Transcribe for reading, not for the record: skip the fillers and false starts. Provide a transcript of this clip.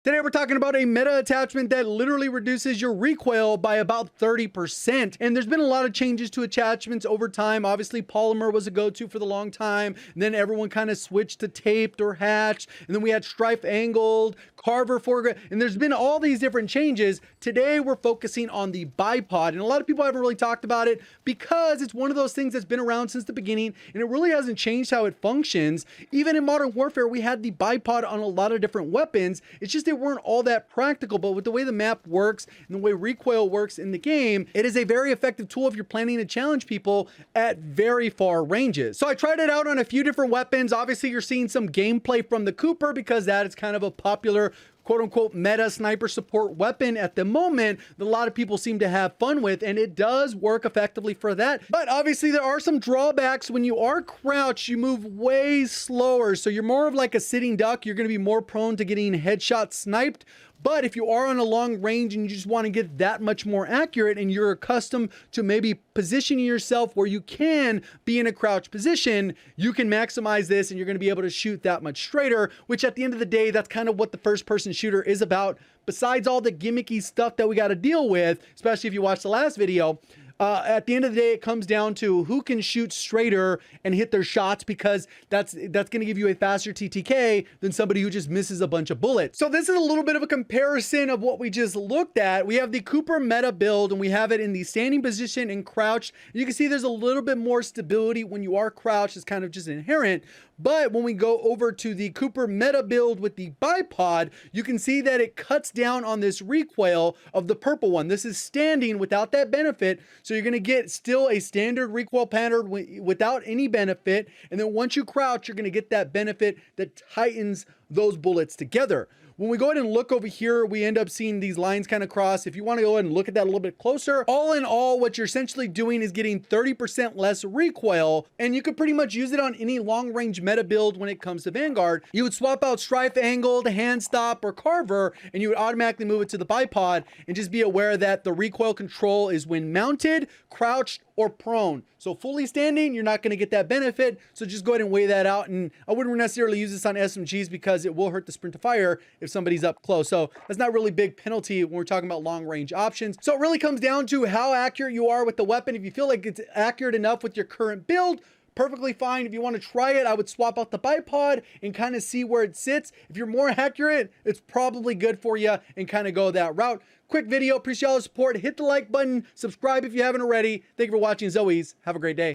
Today we're talking about a meta attachment that literally reduces your recoil by about 30%. And there's been a lot of changes to attachments over time. Obviously, polymer was a go-to for the long time. And then everyone kind of switched to taped or hatched. And then we had strife angled, carver foregrip, and there's been all these different changes. Today we're focusing on the bipod. And a lot of people haven't really talked about it because it's one of those things that's been around since the beginning and it really hasn't changed how it functions. Even in Modern Warfare, we had the bipod on a lot of different weapons. It's just they weren't all that practical, but with the way the map works and the way recoil works in the game, it is a very effective tool if you're planning to challenge people at very far ranges. So I tried it out on a few different weapons. Obviously, you're seeing some gameplay from the Cooper because that is kind of a popular quote-unquote meta sniper support weapon at the moment that a lot of people seem to have fun with, and it does work effectively for that. But obviously there are some drawbacks. When you are crouched, you move way slower, so you're more of like a sitting duck. You're going to be more prone to getting headshot sniped. But if you are on a long range and you just want to get that much more accurate and you're accustomed to maybe positioning yourself where you can be in a crouch position, you can maximize this and you're going to be able to shoot that much straighter, which at the end of the day, that's kind of what the first person shooter is about. Besides all the gimmicky stuff that we got to deal with, especially if you watched the last video, at the end of the day, it comes down to who can shoot straighter and hit their shots, because that's going to give you a faster TTK than somebody who just misses a bunch of bullets. So this is a little bit of a comparison of what we just looked at. We have the Cooper meta build and we have it in the standing position and crouched. You can see there's a little bit more stability when you are crouched. It's kind of just inherent. But when we go over to the Cooper meta build with the bipod, you can see that it cuts down on this recoil of the purple one. This is standing without that benefit. So you're going to get still a standard recoil pattern without any benefit. And then once you crouch, you're going to get that benefit that tightens those bullets together. When we go ahead and look over here, we end up seeing these lines kind of cross. If you want to go ahead and look at that a little bit closer, all in all, what you're essentially doing is getting 30% less recoil, and you could pretty much use it on any long range meta build when it comes to Vanguard. You would swap out strife angled, hand stop, or carver, and you would automatically move it to the bipod, and just be aware that the recoil control is when mounted, crouched, or prone. So fully standing, you're not going to get that benefit. So just go ahead and weigh that out. And I wouldn't necessarily use this on SMGs because it will hurt the sprint to fire if somebody's up close. So that's not really big penalty when we're talking about long range options. So it really comes down to how accurate you are with the weapon. If you feel like it's accurate enough with your current build, perfectly fine. If you want to try it, I would swap out the bipod and kind of see where it sits. If you're more accurate, it's probably good for you and kind of go that route. Quick video. Appreciate all the support. Hit the like button. Subscribe if you haven't already. Thank you for watching. As always, have a great day.